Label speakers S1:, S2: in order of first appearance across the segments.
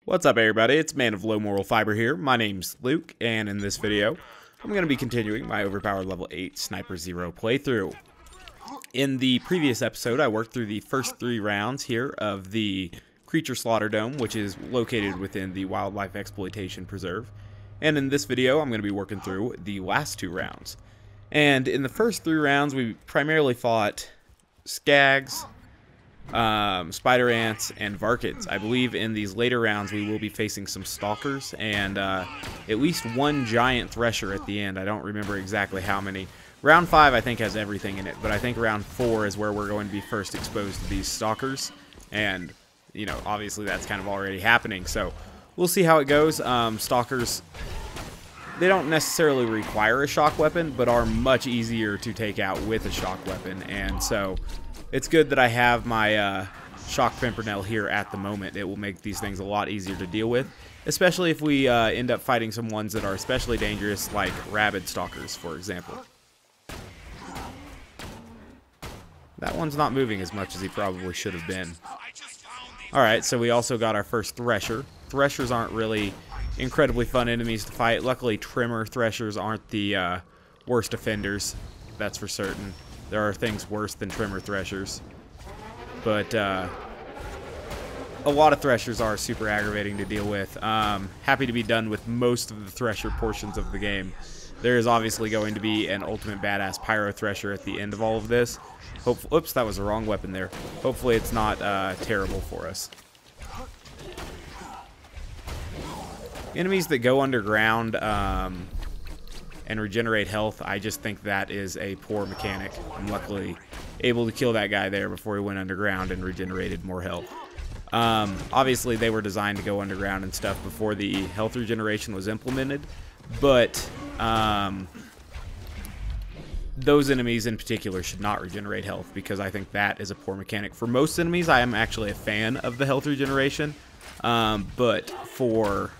S1: What's up, everybody? It's Man of Low Moral Fiber here. My name's Luke, and in this video, I'm going to be continuing my overpowered level 8 Sniper Zer0 playthrough. In the previous episode, I worked through the first 3 rounds here of the Creature Slaughter Dome, which is located within the Wildlife Exploitation Preserve. And in this video, I'm going to be working through the last 2 rounds. And in the first 3 rounds, we primarily fought Skags, spider ants, and varkids. I believe in these later rounds we will be facing some stalkers and at least one giant thresher at the end. I don't remember exactly how many. Round 5 I think has everything in it, but I think round 4 is where we're going to be first exposed to these stalkers, and you know, obviously that's kind of already happening, so we'll see how it goes. Stalkers, they don't necessarily require a shock weapon, but are much easier to take out with a shock weapon, and so it's good that I have my Shock Pimpernel here at the moment. It will make these things a lot easier to deal with, especially if we end up fighting some ones that are especially dangerous, like rabid stalkers, for example. That one's not moving as much as he probably should have been. Alright, so we also got our first Thresher. Threshers aren't really incredibly fun enemies to fight. Luckily, Trimmer Threshers aren't the worst offenders, that's for certain. There are things worse than Trimmer Threshers. But a lot of Threshers are super aggravating to deal with. Happy to be done with most of the Thresher portions of the game. There is obviously going to be an ultimate badass Pyro Thresher at the end of all of this. Oops, that was the wrong weapon there. Hopefully it's not terrible for us. Enemies that go underground and regenerate health, I just think that is a poor mechanic. I'm luckily able to kill that guy there before he went underground and regenerated more health. Obviously they were designed to go underground and stuff before the health regeneration was implemented, but those enemies in particular should not regenerate health, because I think that is a poor mechanic. For most enemies, I am actually a fan of the health regeneration, but for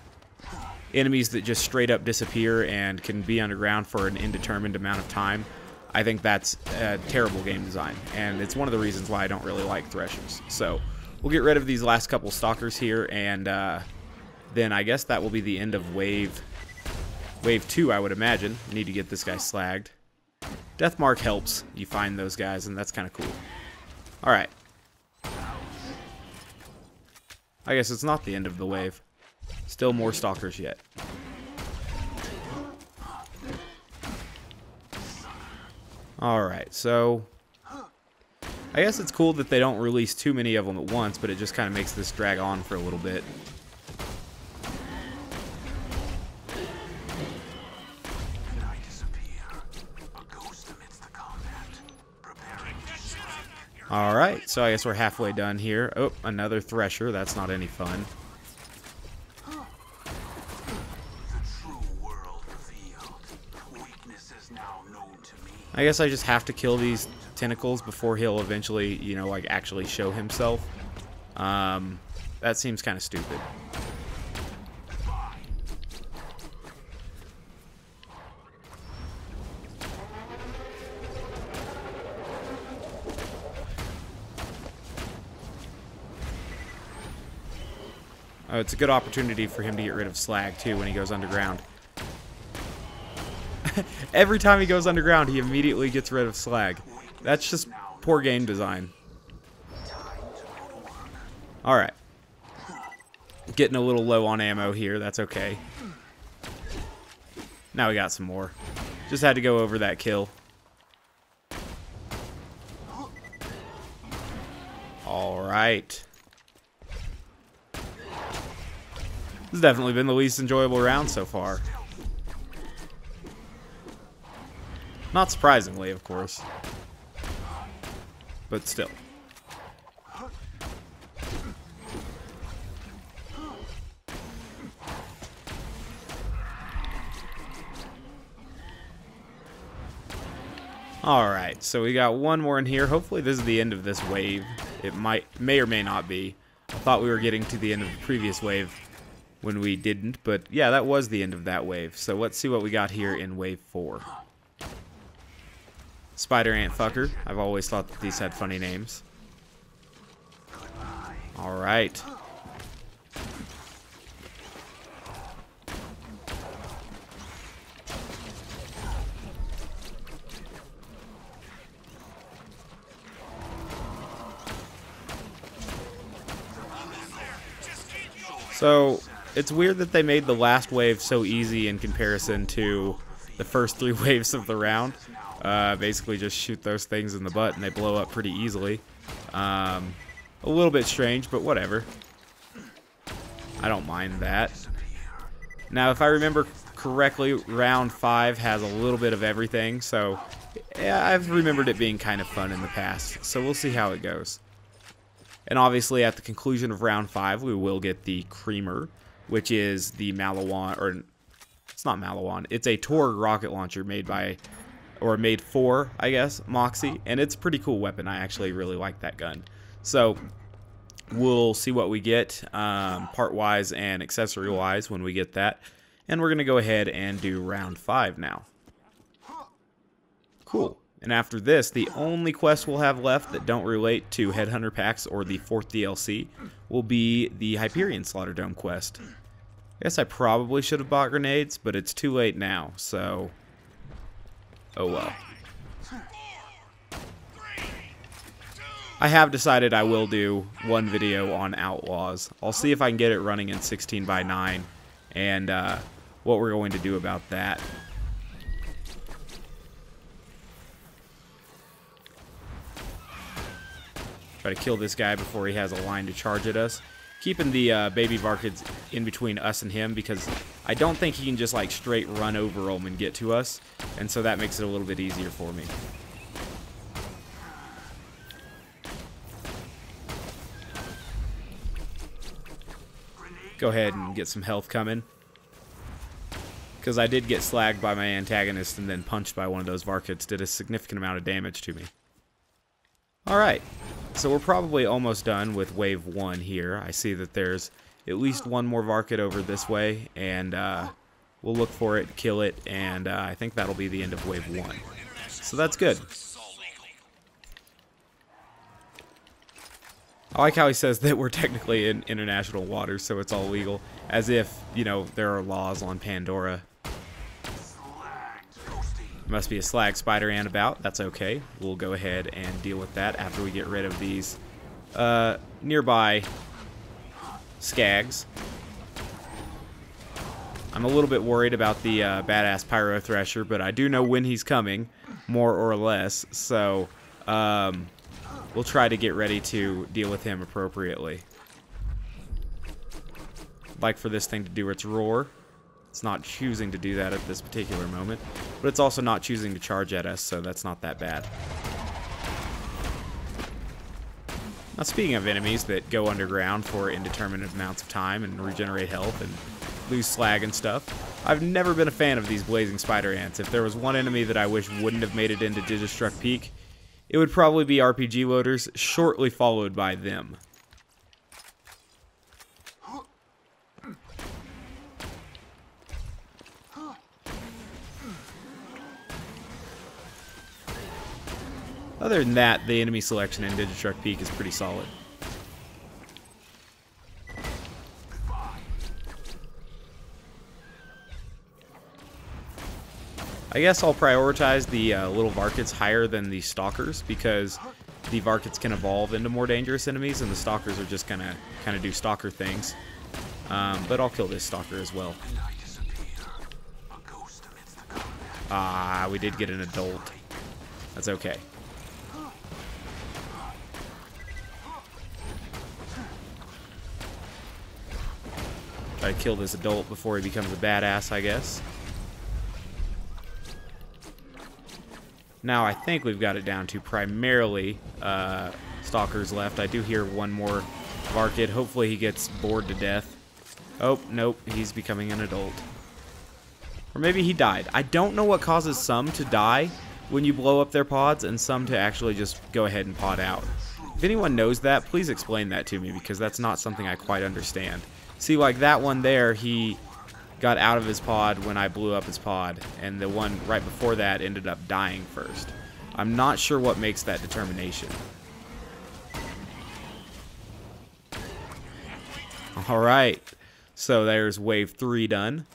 S1: enemies that just straight up disappear and can be underground for an indeterminate amount of time, I think that's a terrible game design, and it's one of the reasons why I don't really like Threshers. So we'll get rid of these last couple stalkers here, and then I guess that will be the end of wave 2, I would imagine. Need to get this guy slagged. Deathmark helps you find those guys, and that's kind of cool. Alright. I guess it's not the end of the wave. Still more stalkers yet. Alright, so I guess it's cool that they don't release too many of them at once, but it just kind of makes this drag on for a little bit. Alright, so I guess we're halfway done here. Oh, another Thresher. That's not any fun. I guess I just have to kill these tentacles before he'll eventually, you know, like actually show himself. That seems kind of stupid. Oh, it's a good opportunity for him to get rid of Slag, too, when he goes underground. Every time he goes underground, he immediately gets rid of Slag. That's just poor game design. Alright. Getting a little low on ammo here, that's okay. Now we got some more. Just had to go over that kill. Alright. This has definitely been the least enjoyable round so far. Not surprisingly, of course. But still. Alright, so we got one more in here. Hopefully this is the end of this wave. It may or may not be. I thought we were getting to the end of the previous wave when we didn't, but yeah, that was the end of that wave. So let's see what we got here in wave 4. Spider Ant Fucker. I've always thought that these had funny names. Alright. So, it's weird that they made the last wave so easy in comparison to the first 3 waves of the round. Basically just shoot those things in the butt and they blow up pretty easily. A little bit strange, but whatever. I don't mind that. Now, if I remember correctly, round 5 has a little bit of everything, so yeah, I've remembered it being kind of fun in the past, so we'll see how it goes. And obviously, at the conclusion of round 5, we will get the Creamer, which is the Maliwan, or it's not Maliwan, it's a Torg rocket launcher made by, or made for, I guess, Moxie, and it's a pretty cool weapon. I actually really like that gun. So, we'll see what we get, part-wise and accessory-wise when we get that. And we're going to go ahead and do round 5 now. Cool. And after this, the only quests we'll have left that don't relate to Headhunter packs or the 4th DLC will be the Hyperion Slaughter Dome quest. I guess I probably should have bought grenades, but it's too late now, so oh well. I have decided I will do one video on Outlaws. I'll see if I can get it running in 16:9 and what we're going to do about that. Try to kill this guy before he has a line to charge at us. Keeping the baby Varkids in between us and him because I don't think he can just like straight run over them and get to us. And so that makes it a little bit easier for me. Go ahead and get some health coming. Because I did get slagged by my antagonist and then punched by one of those Varkids. Did a significant amount of damage to me. Alright. So we're probably almost done with wave 1 here. I see that there's at least one more Varkid over this way. And we'll look for it, kill it, and I think that'll be the end of wave 1. So that's good. I like how he says that we're technically in international waters, so it's all legal. As if, you know, there are laws on Pandora. Must be a slag spider ant about. That's okay. We'll go ahead and deal with that after we get rid of these nearby skags. I'm a little bit worried about the badass Pyro Thresher, but I do know when he's coming, more or less. So, we'll try to get ready to deal with him appropriately. I'd like for this thing to do its roar. It's not choosing to do that at this particular moment, but it's also not choosing to charge at us, so that's not that bad. Now, speaking of enemies that go underground for indeterminate amounts of time and regenerate health and lose slag and stuff, I've never been a fan of these blazing spider ants. If there was one enemy that I wish wouldn't have made it into Digistruct Peak, it would probably be RPG loaders, shortly followed by them. Other than that, the enemy selection in Digistruct Peak is pretty solid. I guess I'll prioritize the little Varkids higher than the Stalkers because the Varkids can evolve into more dangerous enemies and the Stalkers are just gonna kind of do Stalker things. But I'll kill this Stalker as well. Ah, we did get an adult. That's okay. Try to kill this adult before he becomes a badass, I guess. Now I think we've got it down to primarily Stalkers left. I do hear one more Varkid. Hopefully he gets bored to death. Oh, nope, he's becoming an adult. Or maybe he died. I don't know what causes some to die when you blow up their pods and some to actually just go ahead and pod out. If anyone knows that, please explain that to me because that's not something I quite understand. See, like that one there, he got out of his pod when I blew up his pod, and the one right before that ended up dying first. I'm not sure what makes that determination. Alright, so there's wave 3 done.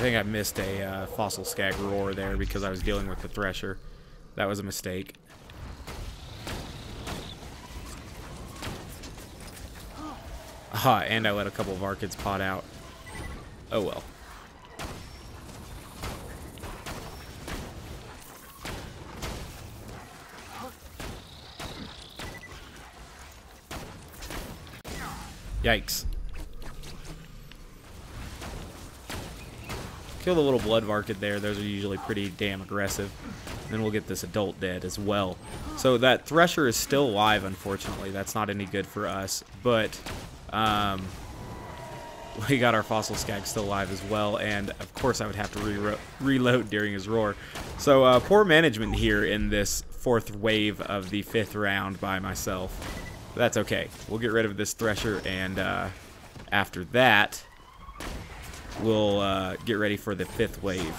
S1: think I missed a Fossil Skag roar there because I was dealing with the Thresher. That was a mistake. Aha, and I let a couple of Archids pot out. Oh well. Yikes. Kill the little blood Varkid there. Those are usually pretty damn aggressive. And then we'll get this adult dead as well. So that Thresher is still alive, unfortunately. That's not any good for us. But we got our Fossil Skag still alive as well. And of course I would have to reload during his roar. So poor management here in this 4th wave of the 5th round by myself. That's okay. We'll get rid of this Thresher, and after that, we'll get ready for the 5th wave.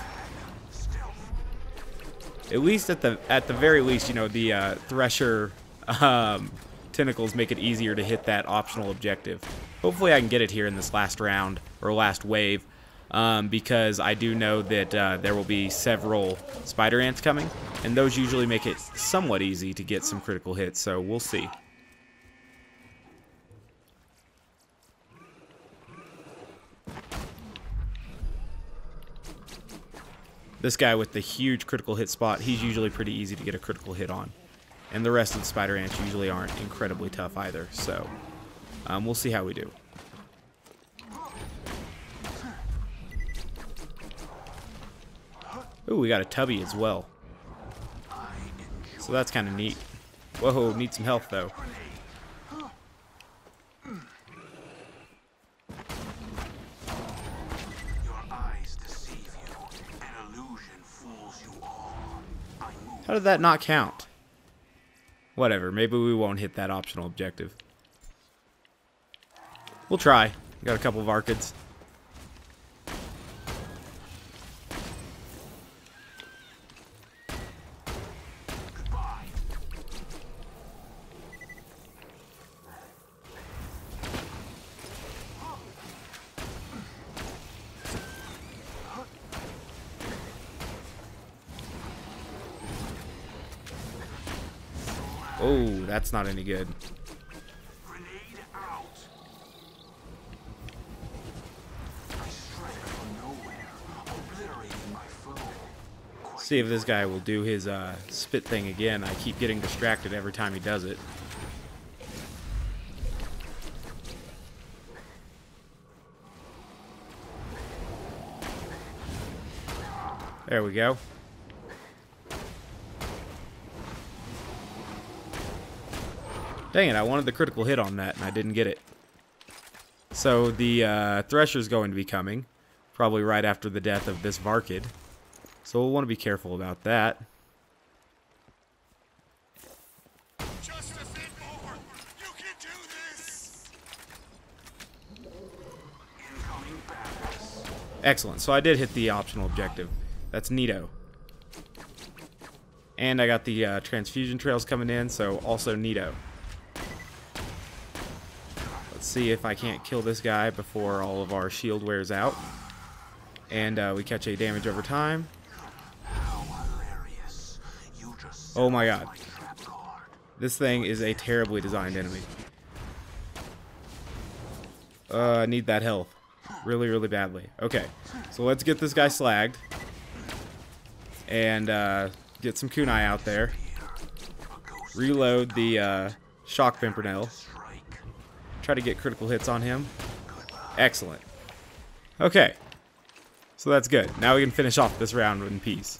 S1: At least at the very least, you know, the Thresher tentacles make it easier to hit that optional objective. Hopefully, I can get it here in this last round or last wave, because I do know that there will be several spider ants coming, and those usually make it somewhat easy to get some critical hits. So we'll see. This guy with the huge critical hit spot, he's usually pretty easy to get a critical hit on. And the rest of the spider ants usually aren't incredibly tough either, so we'll see how we do. Ooh, we got a tubby as well. So that's kind of neat. Whoa, need some health though. How did that not count? Whatever, maybe we won't hit that optional objective. We'll try. Got a couple of Archids. Oh, that's not any good. See if this guy will do his spit thing again. I keep getting distracted every time he does it. There we go. Dang it, I wanted the critical hit on that and I didn't get it. So the Thresher's going to be coming, probably right after the death of this Varkid. So we'll want to be careful about that.
S2: Just a bit more. You can do this.
S1: Excellent, so I did hit the optional objective. That's neato. And I got the transfusion trails coming in, so also neato. Let's see if I can't kill this guy before all of our shield wears out. And we catch a damage over time. Oh my god. This thing is a terribly designed enemy. I need that health. Really, really badly. Okay, so let's get this guy slagged. And get some kunai out there. Reload the shock Pimpernel. Try to get critical hits on him. Excellent. Okay. So that's good. Now we can finish off this round in peace.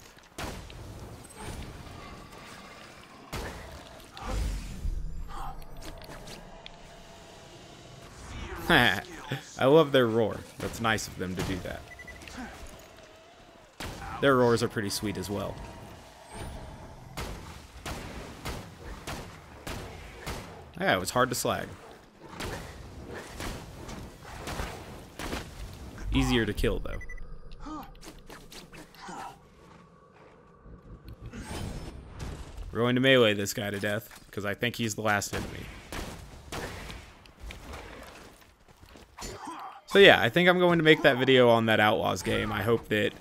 S1: I love their roar. That's nice of them to do that. Their roars are pretty sweet as well. Yeah, it was hard to slag. Easier to kill, though. We're going to melee this guy to death, because I think he's the last enemy. So yeah, I think I'm going to make that video on that Outlaws game. I hope that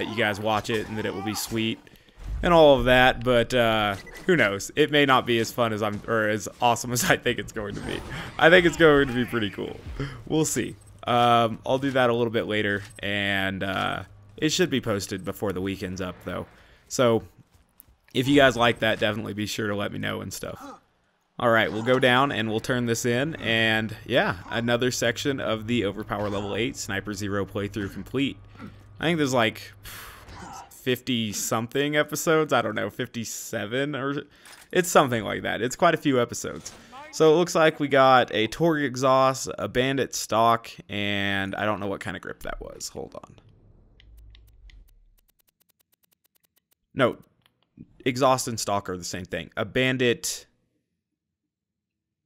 S1: you guys watch it and that it will be sweet and all of that, but who knows? It may not be as fun as or as awesome as I think it's going to be. I think it's going to be pretty cool. We'll see. I'll do that a little bit later, and it should be posted before the weekend's up, though. So if you guys like that, definitely be sure to let me know and stuff. Alright, we'll go down and we'll turn this in, and yeah, another section of the Overpower Level 8 Sniper Zer0 playthrough complete. I think there's like 50-something episodes, I don't know, 57, or it's something like that. It's quite a few episodes. So it looks like we got a Torg exhaust, a bandit stock, and I don't know what kind of grip that was. Hold on. No, exhaust and stock are the same thing. A bandit,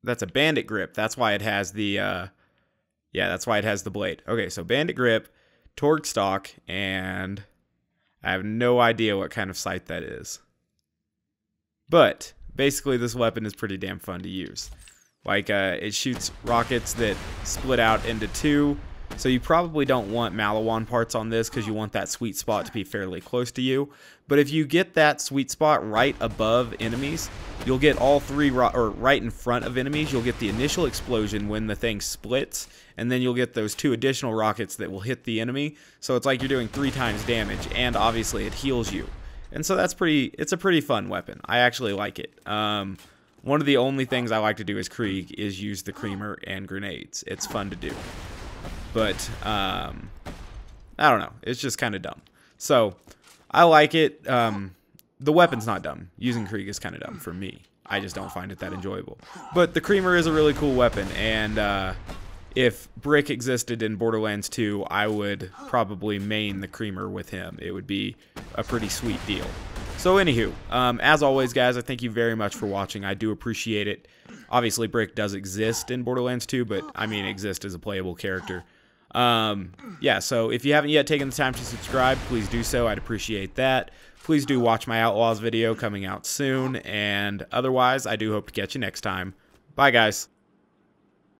S1: that's a bandit grip. That's why it has the, yeah, that's why it has the blade. Okay, so bandit grip, Torg stock, and I have no idea what kind of sight that is. But basically this weapon is pretty damn fun to use. Like, it shoots rockets that split out into two. So you probably don't want Maliwan parts on this because you want that sweet spot to be fairly close to you. But if you get that sweet spot right above enemies, you'll get all three, or right in front of enemies, you'll get the initial explosion when the thing splits, and then you'll get those 2 additional rockets that will hit the enemy. So it's like you're doing 3 times damage, and obviously it heals you. And so that's it's a pretty fun weapon. I actually like it. One of the only things I like to do as Krieg is use the creamer and grenades. It's fun to do. But, I don't know. It's just kind of dumb. So, I like it. The weapon's not dumb. Using Krieg is kind of dumb for me. I just don't find it that enjoyable. But the creamer is a really cool weapon, and if Brick existed in Borderlands 2, I would probably main the creamer with him. It would be a pretty sweet deal. So anywho, as always, guys, I thank you very much for watching. I do appreciate it. Obviously, Brick does exist in Borderlands 2, but I mean exist as a playable character. Yeah, so if you haven't yet taken the time to subscribe, please do so. I'd appreciate that. Please do watch my Outlaws video coming out soon, and otherwise, I do hope to catch you next time. Bye, guys.